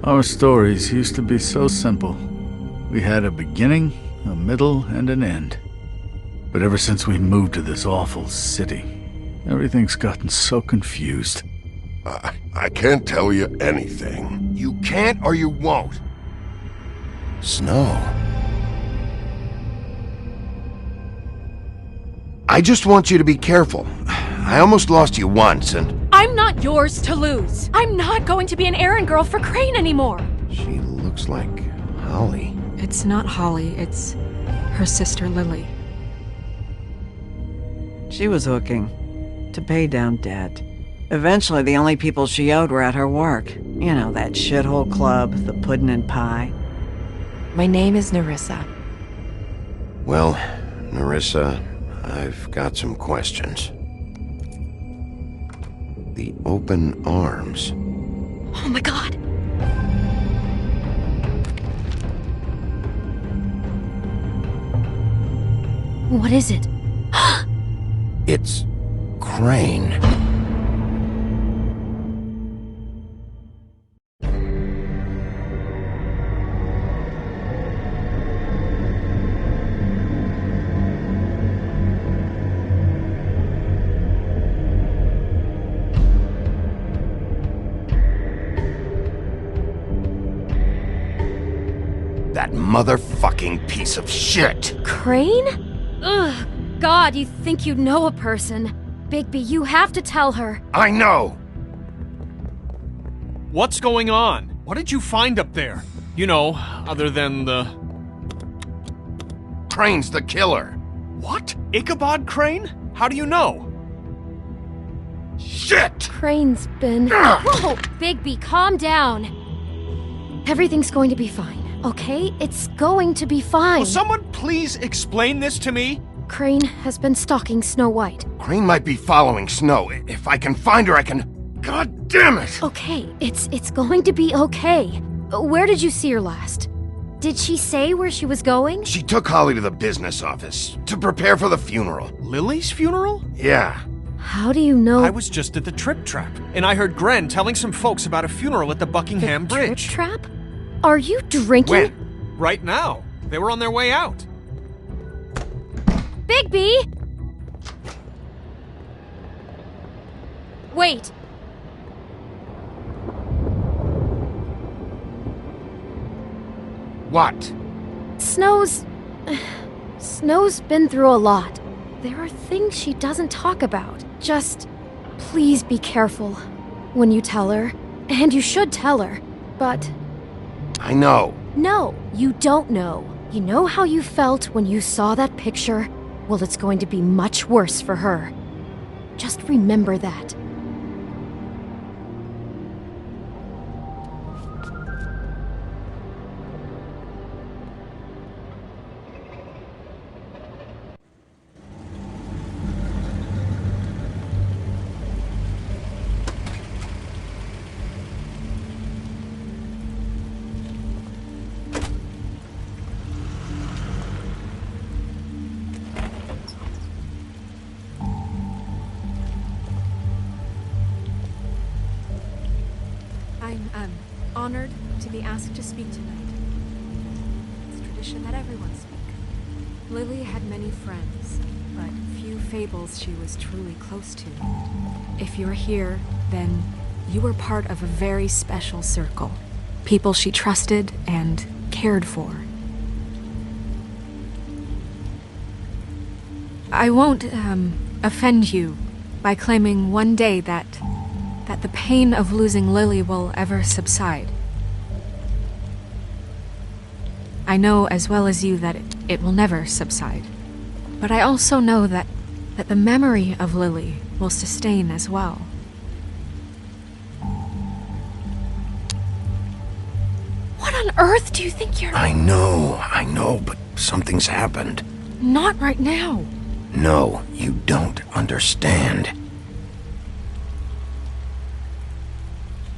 Our stories used to be so simple. We had a beginning, a middle, and an end. But ever since we moved to this awful city, everything's gotten so confused. I can't tell you anything. You can't or you won't. Snow. I just want you to be careful. I almost lost you once, and... I'm not yours to lose. I'm not going to be an errand girl for Crane anymore. She looks like Holly. It's not Holly, it's her sister Lily. She was hooking to pay down debt. Eventually, the only people she owed were at her work. You know, that shithole club, the Puddin' and Pie. My name is Nerissa. Well, Nerissa, I've got some questions. The open arms. Oh my god! What is it? It's Crane. That motherfucking piece of shit! Crane? Ugh, God, you think you know a person. Bigby, you have to tell her. I know! What's going on? What did you find up there? You know, other than the... Crane's the killer. What? Ichabod Crane? How do you know? Shit! Crane's been... Whoa! Bigby, calm down. Everything's going to be fine, okay? It's going to be fine. Will someone please explain this to me? Crane has been stalking Snow White. Crane might be following Snow. If I can find her, I can... God damn it! Okay, it's going to be okay. Where did you see her last? Did she say where she was going? She took Holly to the business office to prepare for the funeral. Lily's funeral? Yeah. How do you know? I was just at the Trip Trap, and I heard Gren telling some folks about a funeral at the Buckingham Bridge. Trip Trap? Are you drinking? When? Right now. They were on their way out. Bigby! Wait. What? Snow's been through a lot. There are things she doesn't talk about. Just please be careful when you tell her. And you should tell her. But I know. no, you don't know. You know how you felt when you saw that picture? Well, it's going to be much worse for her. Just remember that. I'm honored to be asked to speak tonight. It's tradition that everyone speak. Lily had many friends, but few fables she was truly close to. If you're here, then you were part of a very special circle. People she trusted and cared for. I won't, offend you by claiming one day that the pain of losing Lily will ever subside. I know as well as you that it will never subside. But I also know that the memory of Lily will sustain as well. What on earth do you think you're... I know, but something's happened. Not right now. No, you don't understand.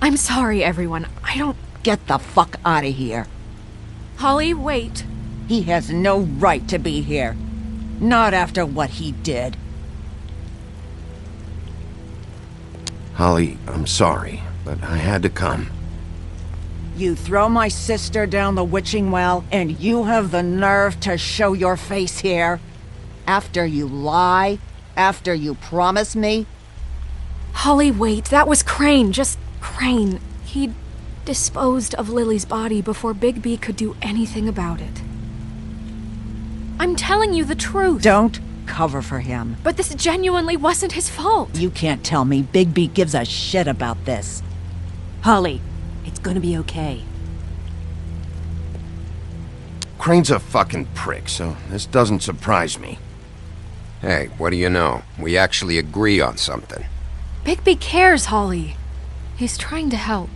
I'm sorry, everyone. I don't... Get the fuck out of here. Holly, wait. He has no right to be here. Not after what he did. Holly, I'm sorry, but I had to come. You throw my sister down the witching well, and you have the nerve to show your face here? After you lie? After you promise me? Holly, wait. That was Crane. Just Crane. He disposed of Lily's body before Bigby could do anything about it. I'm telling you the truth. Don't cover for him. But this genuinely wasn't his fault. You can't tell me Bigby gives a shit about this. Holly, it's gonna be okay. Crane's a fucking prick, so this doesn't surprise me. Hey, what do you know? We actually agree on something. Bigby cares, Holly. He's trying to help.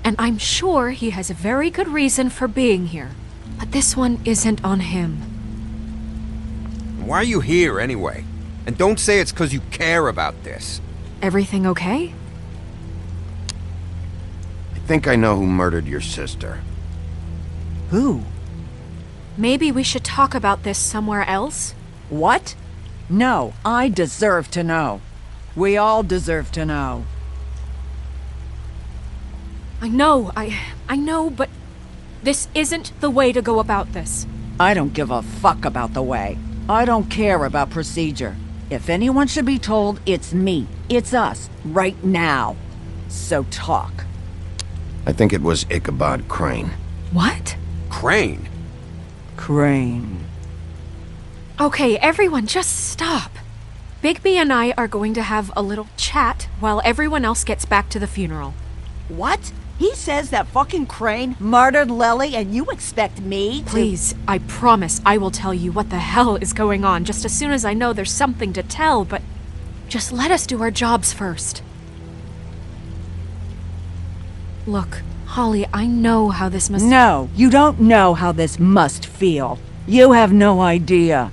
And I'm sure he has a very good reason for being here. But this one isn't on him. Why are you here, anyway? And don't say it's because you care about this. Everything okay? I think I know who murdered your sister. Who? Maybe we should talk about this somewhere else? What? No, I deserve to know. We all deserve to know. I know, but this isn't the way to go about this. I don't give a fuck about the way. I don't care about procedure. If anyone should be told, it's me. It's us, right now. So talk. I think it was Ichabod Crane. What? Crane? Crane. Okay, everyone, just stop. Bigby and I are going to have a little chat while everyone else gets back to the funeral. What? He says that fucking Crane murdered Lily and you expect me to— Please, I promise I will tell you what the hell is going on just as soon as I know there's something to tell, but just let us do our jobs first. Look, Holly, I know how this must— No, you don't know how this must feel. You have no idea.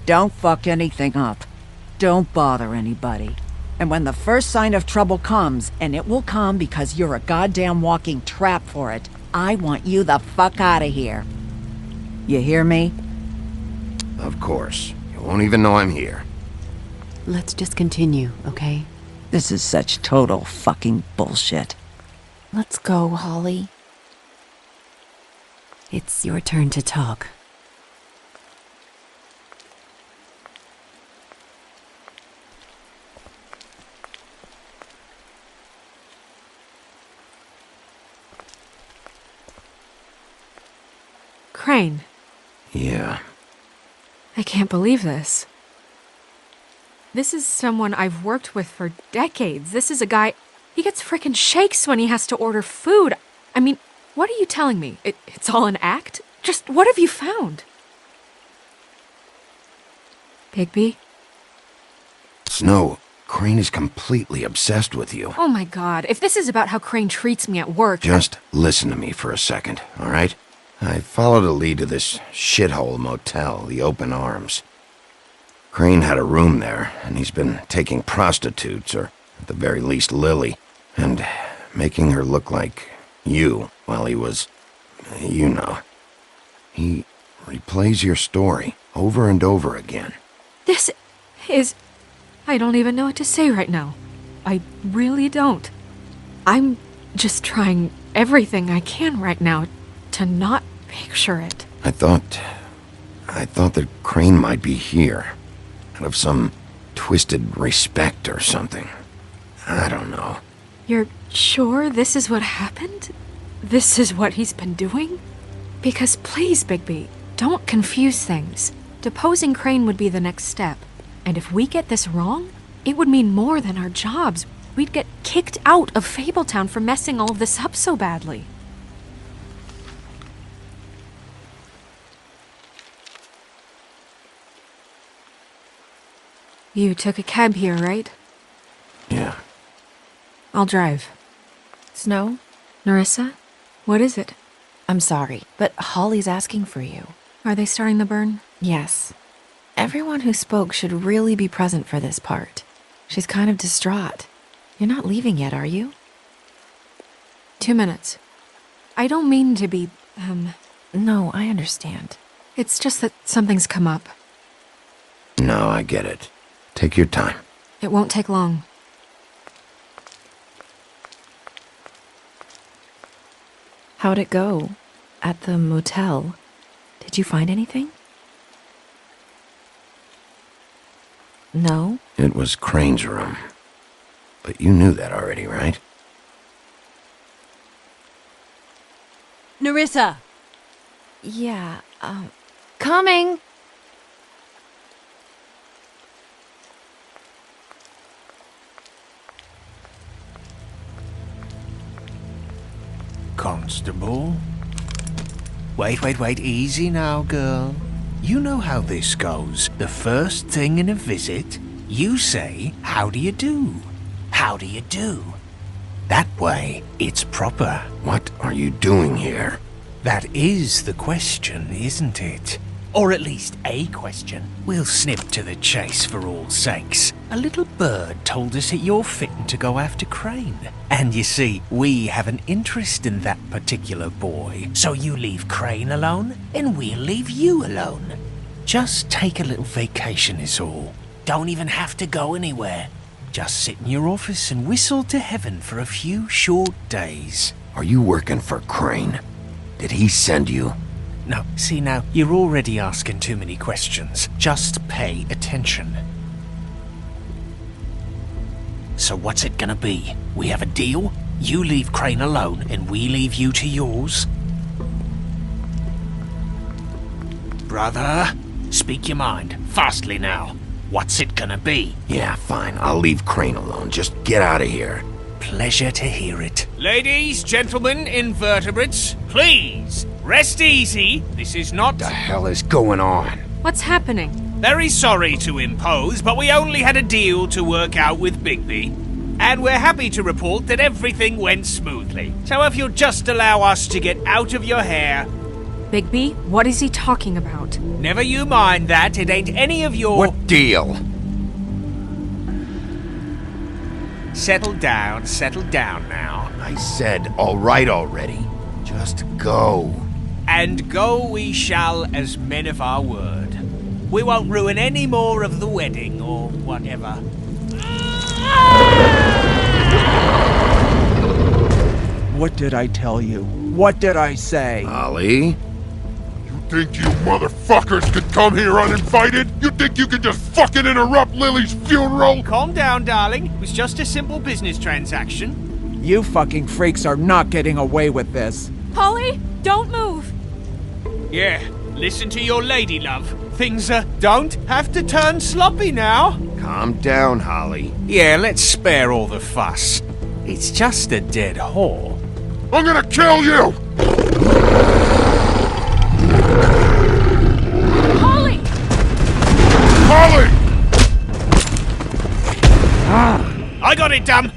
Don't fuck anything up. Don't bother anybody. And when the first sign of trouble comes, and it will come because you're a goddamn walking trap for it, I want you the fuck out of here. You hear me? Of course. You won't even know I'm here. Let's just continue, okay? This is such total fucking bullshit. Let's go, Holly. It's your turn to talk. Crane. Yeah. I can't believe this. This is someone I've worked with for decades. This is a guy— he gets frickin' shakes when he has to order food. I mean, what are you telling me? It's all an act? Just what have you found? Bigby? Snow, Crane is completely obsessed with you. Oh my god, if this is about how Crane treats me at work— Just listen to me for a second, all right? I followed a lead to this shithole motel, the Open Arms. Crane had a room there, and he's been taking prostitutes, or at the very least Lily, and making her look like you while he was— you know. He replays your story over and over again. This is— I don't even know what to say right now. I really don't. I'm just trying everything I can right now to not picture it. I thought that Crane might be here, out of some twisted respect or something. I don't know. You're sure this is what happened? This is what he's been doing? Because please, Bigby, don't confuse things. Deposing Crane would be the next step. And if we get this wrong, it would mean more than our jobs. We'd get kicked out of Fabletown for messing all of this up so badly. You took a cab here, right? Yeah. I'll drive. Snow? Nerissa? What is it? I'm sorry, but Holly's asking for you. Are they starting the burn? Yes. Everyone who spoke should really be present for this part. She's kind of distraught. You're not leaving yet, are you? 2 minutes. I don't mean to be, No, I understand. It's just that something's come up. No, I get it. Take your time. It won't take long. How'd it go? At the motel? Did you find anything? No? It was Crane's room. But you knew that already, right? Nerissa! Yeah, coming! Constable? Wait, easy now, girl. You know how this goes. The first thing in a visit, you say, "How do you do? How do you do?" That way, it's proper. What are you doing here? That is the question, isn't it? Or at least a question. We'll snip to the chase for all sakes. A little bird told us that you're fitting to go after Crane. And you see, we have an interest in that particular boy. So you leave Crane alone, and we'll leave you alone. Just take a little vacation is all. Don't even have to go anywhere. Just sit in your office and whistle to heaven for a few short days. Are you working for Crane? Did he send you? No, see now, you're already asking too many questions. Just pay attention. So what's it gonna be? We have a deal? You leave Crane alone, and we leave you to yours? Brother, speak your mind, fastly now. What's it gonna be? Yeah, fine. I'll leave Crane alone. Just get out of here. Pleasure to hear it. Ladies, gentlemen, invertebrates, please, rest easy. This is not... The hell is going on? What's happening? Very sorry to impose, but we only had a deal to work out with Bigby. And we're happy to report that everything went smoothly. So if you'll just allow us to get out of your hair... Bigby, what is he talking about? Never you mind that, it ain't any of your... What deal? Settle down now. I said all right already. Just go. And go we shall as men of our word. We won't ruin any more of the wedding or whatever. What did I tell you? What did I say? Ollie? Think you motherfuckers could come here uninvited? You think you can just fucking interrupt Lily's funeral? Calm down, darling. It was just a simple business transaction. You fucking freaks are not getting away with this. Holly, don't move! Yeah, listen to your lady, love. Things don't have to turn sloppy now. Calm down, Holly. Yeah, let's spare all the fuss. It's just a dead whore. I'm gonna kill you! Holly! Holly! I got it, damn!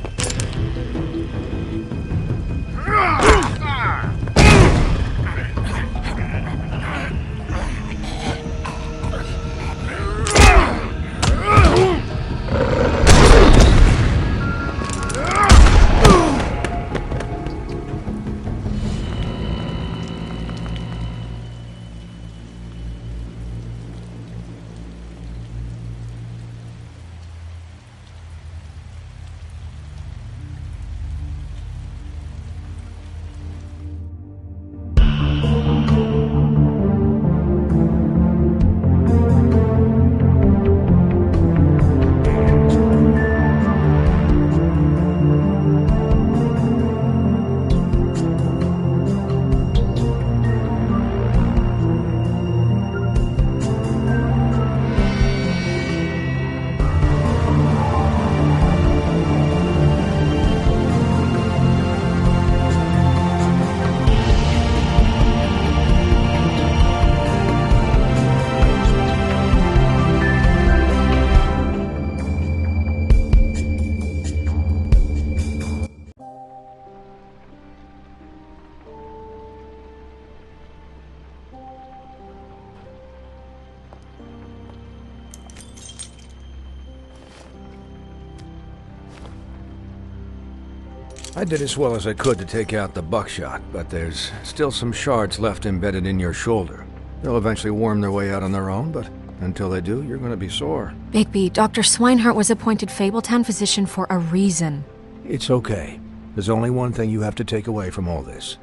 I did as well as I could to take out the buckshot, but there's still some shards left embedded in your shoulder. They'll eventually worm their way out on their own, but until they do, you're gonna be sore. Bigby, Dr. Swinehart was appointed Fabletown physician for a reason. It's okay. There's only one thing you have to take away from all this.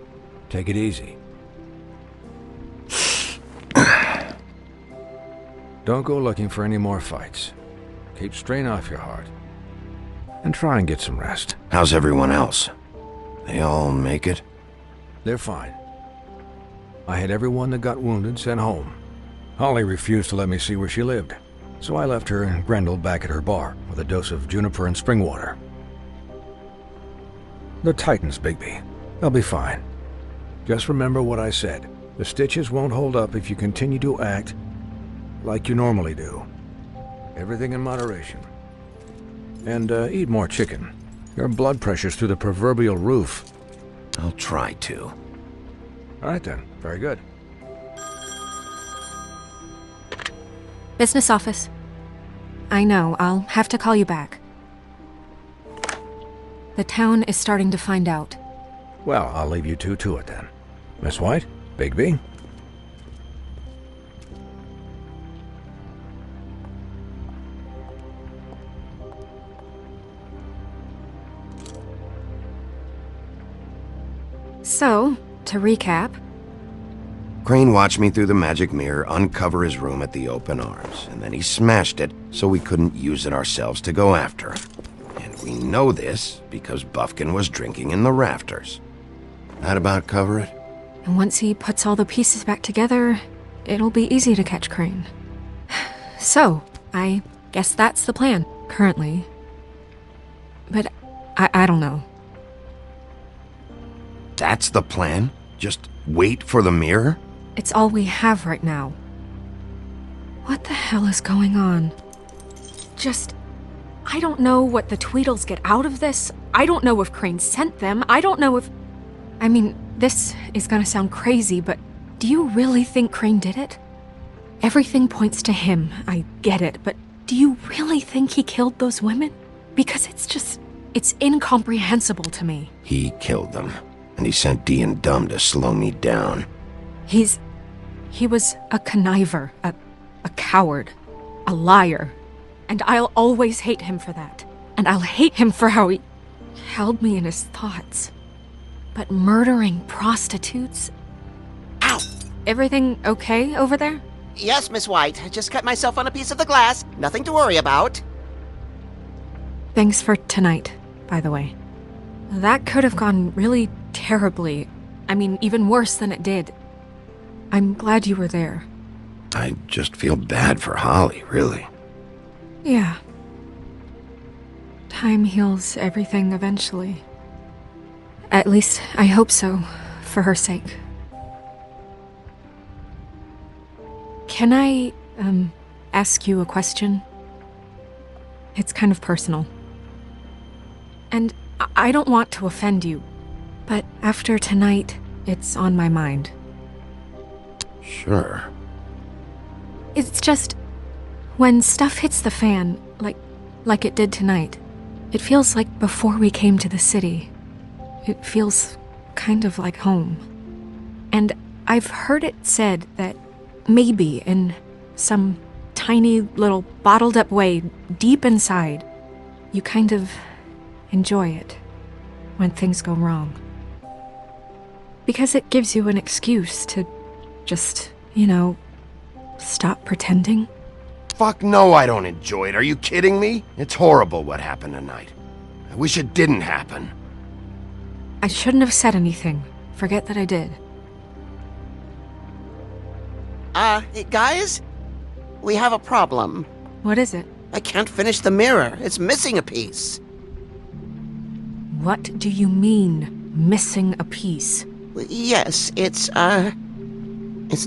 Take it easy. Don't go looking for any more fights. Keep strain off your heart. And try and get some rest. How's everyone else? They all make it? They're fine. I had everyone that got wounded sent home. Holly refused to let me see where she lived, so I left her and Grendel back at her bar with a dose of juniper and spring water. The Titans, Bigby. They'll be fine. Just remember what I said. The stitches won't hold up if you continue to act like you normally do. Everything in moderation. And eat more chicken. Your blood pressure's through the proverbial roof. I'll try to. All right then. Very good. Business office. I know, I'll have to call you back. The town is starting to find out. Well, I'll leave you two to it then. Miss White, Bigby. So, to recap... Crane watched me through the magic mirror uncover his room at the Open Arms, and then he smashed it so we couldn't use it ourselves to go after him. And we know this because Buffkin was drinking in the rafters. That about cover it? And once he puts all the pieces back together, it'll be easy to catch Crane. So, I guess that's the plan, currently. But I don't know. That's the plan? Just wait for the mirror? It's all we have right now. What the hell is going on? I don't know what the Tweedles get out of this. I don't know if Crane sent them. I don't know if... I mean, this is gonna sound crazy, but do you really think Crane did it? Everything points to him, I get it, but do you really think he killed those women? Because it's incomprehensible to me. He killed them, and he sent Dee and Dumb to slow me down. He was a conniver, a coward, a liar. And I'll always hate him for that. And I'll hate him for how he held me in his thoughts. But murdering prostitutes? Ow! Everything okay over there? Yes, Miss White. I just cut myself on a piece of the glass. Nothing to worry about. Thanks for tonight, by the way. That could have gone really terribly. I mean, even worse than it did. I'm glad you were there. I just feel bad for Holly, really. Yeah. Time heals everything eventually. At least, I hope so, for her sake. Can I, ask you a question? It's kind of personal. And I don't want to offend you, but after tonight, it's on my mind. Sure. It's just... when stuff hits the fan, like it did tonight, it feels like before we came to the city. It feels kind of like home. And I've heard it said that maybe in some tiny little bottled up way deep inside, you kind of enjoy it when things go wrong. Because it gives you an excuse to just, stop pretending. Fuck no, I don't enjoy it. Are you kidding me? It's horrible what happened tonight. I wish it didn't happen. I shouldn't have said anything. Forget that I did. Guys? We have a problem. What is it? I can't finish the mirror. It's missing a piece. What do you mean, missing a piece? Yes, it's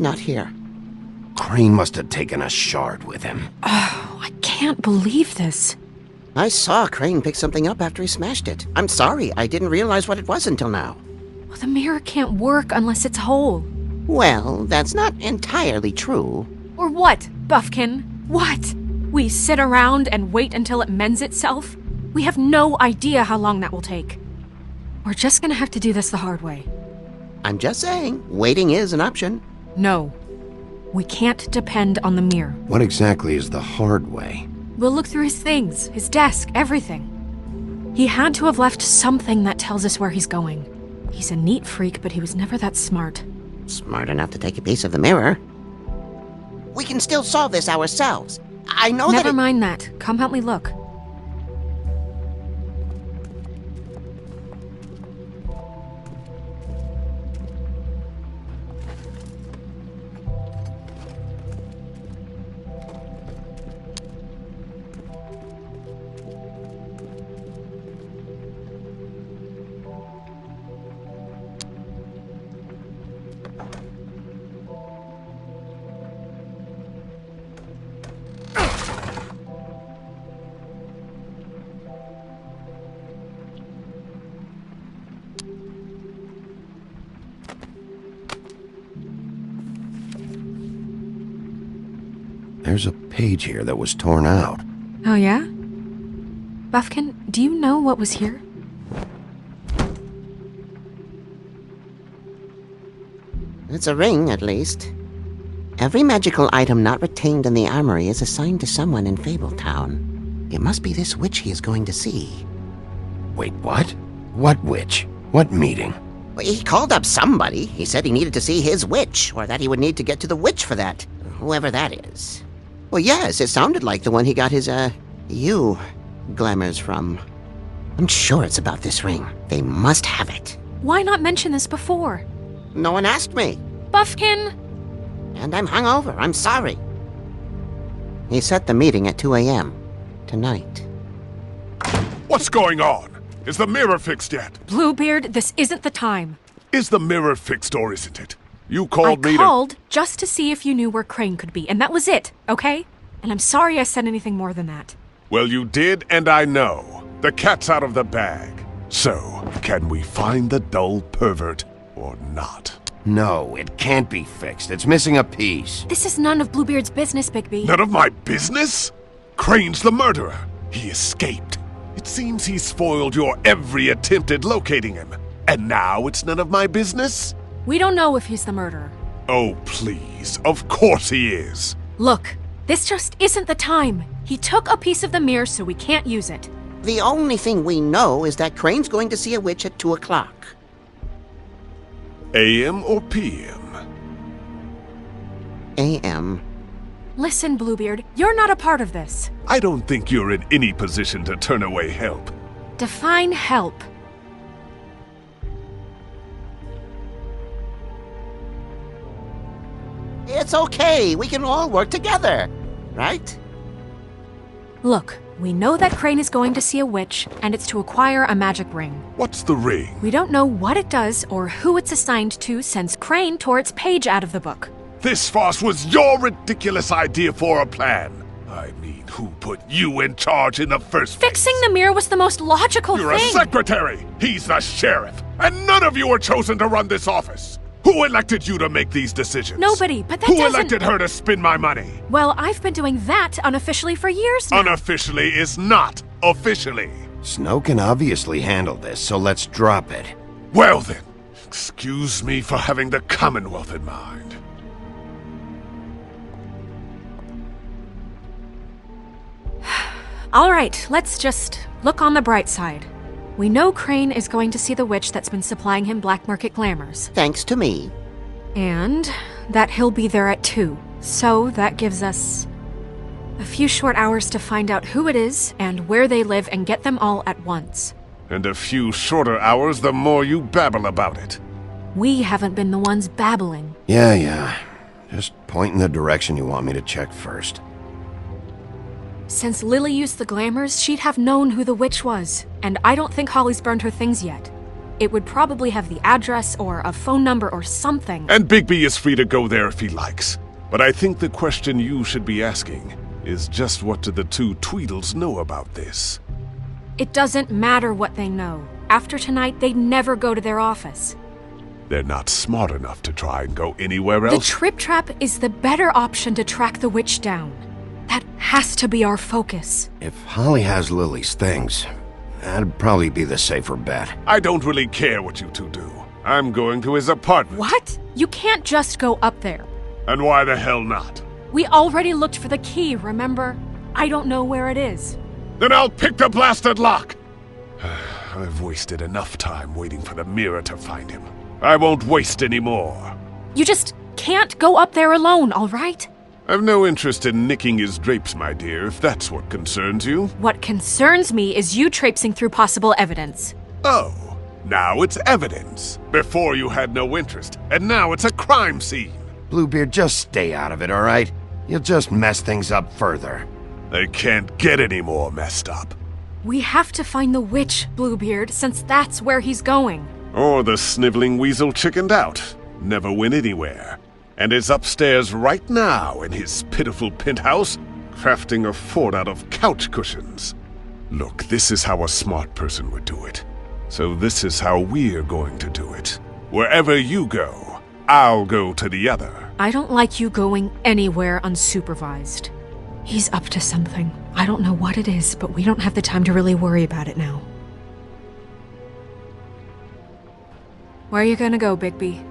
not here. Crane must have taken a shard with him. Oh, I can't believe this. I saw Crane pick something up after he smashed it. I'm sorry, I didn't realize what it was until now. Well, the mirror can't work unless it's whole. Well, that's not entirely true. Or what, Buffkin? What? We sit around and wait until it mends itself? We have no idea how long that will take. We're just gonna have to do this the hard way. I'm just saying, waiting is an option. No. We can't depend on the mirror. What exactly is the hard way? We'll look through his things, his desk, everything. He had to have left something that tells us where he's going. He's a neat freak, but he was never that smart. Smart enough to take a piece of the mirror. We can still solve this ourselves. I know Never mind that. Come help me look. There's a page here that was torn out. Oh, yeah? Buffkin, do you know what was here? It's a ring, at least. Every magical item not retained in the armory is assigned to someone in Fabletown. It must be this witch he is going to see. Wait, what? What witch? What meeting? Well, he called up somebody. He said he needed to see his witch, or that he would need to get to the witch for that. Whoever that is. Well, yes, it sounded like the one he got his, glamours from. I'm sure it's about this ring. They must have it. Why not mention this before? No one asked me. Buffkin! And I'm hungover. I'm sorry. He set the meeting at 2 a.m. tonight. What's going on? Is the mirror fixed yet? Bluebeard, this isn't the time. Is the mirror fixed or isn't it? You called me I called just to see if you knew where Crane could be, and that was it, okay? And I'm sorry I said anything more than that. Well, you did, and I know. The cat's out of the bag. So, can we find the dull pervert or not? No, it can't be fixed. It's missing a piece. This is none of Bluebeard's business, Bigby. None of my business? Crane's the murderer. He escaped. It seems he spoiled your every attempt at locating him. And now it's none of my business? We don't know if he's the murderer. Oh, please. Of course he is. Look, this just isn't the time. He took a piece of the mirror, so we can't use it. The only thing we know is that Crane's going to see a witch at 2 o'clock. AM or PM? AM. Listen, Bluebeard, you're not a part of this. I don't think you're in any position to turn away help. Define help. It's okay. We can all work together, right? Look, we know that Crane is going to see a witch, and it's to acquire a magic ring. What's the ring? We don't know what it does or who it's assigned to since Crane tore its page out of the book. This farce was your ridiculous idea for a plan. I mean, who put you in charge in the first place? Fixing the mirror was the most logical You're thing. a secretary. He's the sheriff. And none of you were chosen to run this office. Who elected you to make these decisions? Nobody, but that Who doesn't... elected her to spend my money? Well, I've been doing that unofficially for years now. Unofficially is not officially. Snow can obviously handle this, so let's drop it. Well then, excuse me for having the Commonwealth in mind. All right, let's just look on the bright side. We know Crane is going to see the witch that's been supplying him black market glamours. Thanks to me. And that he'll be there at 2. So that gives us a few short hours to find out who it is and where they live and get them all at once. And a few shorter hours the more you babble about it. We haven't been the ones babbling. Yeah. Just point in the direction you want me to check first. Since Lily used the glamours, she'd have known who the witch was, and I don't think Holly's burned her things yet. It would probably have the address or a phone number or something. And Bigby is free to go there if he likes. But I think the question you should be asking is just what do the two Tweedles know about this? It doesn't matter what they know. After tonight, they'd never go to their office. They're not smart enough to try and go anywhere The else. Trip Trap is the better option to track the witch down. That has to be our focus. If Holly has Lily's things, that'd probably be the safer bet. I don't really care what you two do. I'm going to his apartment. What? You can't just go up there. And why the hell not? We already looked for the key, remember? I don't know where it is. Then I'll pick the blasted lock. I've wasted enough time waiting for the mirror to find him. I won't waste any more. You just can't go up there alone, all right? I've no interest in nicking his drapes, my dear, if that's what concerns you. What concerns me is you traipsing through possible evidence. Oh, now it's evidence. Before you had no interest, and now it's a crime scene. Bluebeard, just stay out of it, all right? You'll just mess things up further. They can't get any more messed up. We have to find the witch, Bluebeard, since that's where he's going. Or the sniveling weasel chickened out. Never went anywhere. And is upstairs right now in his pitiful penthouse, crafting a fort out of couch cushions. Look, this is how a smart person would do it. So this is how we're going to do it. Wherever you go, I'll go to the other. I don't like you going anywhere unsupervised. He's up to something. I don't know what it is, but we don't have the time to really worry about it now. Where are you gonna go, Bigby?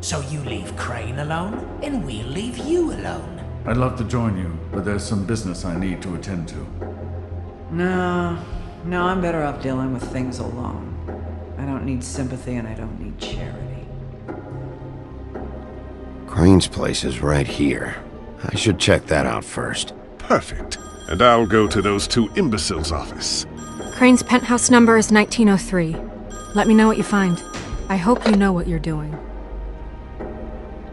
So you leave Crane alone, and we'll leave you alone. I'd love to join you, but there's some business I need to attend to. No, I'm better off dealing with things alone. I don't need sympathy and I don't need charity. Crane's place is right here. I should check that out first. Perfect. And I'll go to those two imbeciles' office. Crane's penthouse number is 1903. Let me know what you find. I hope you know what you're doing.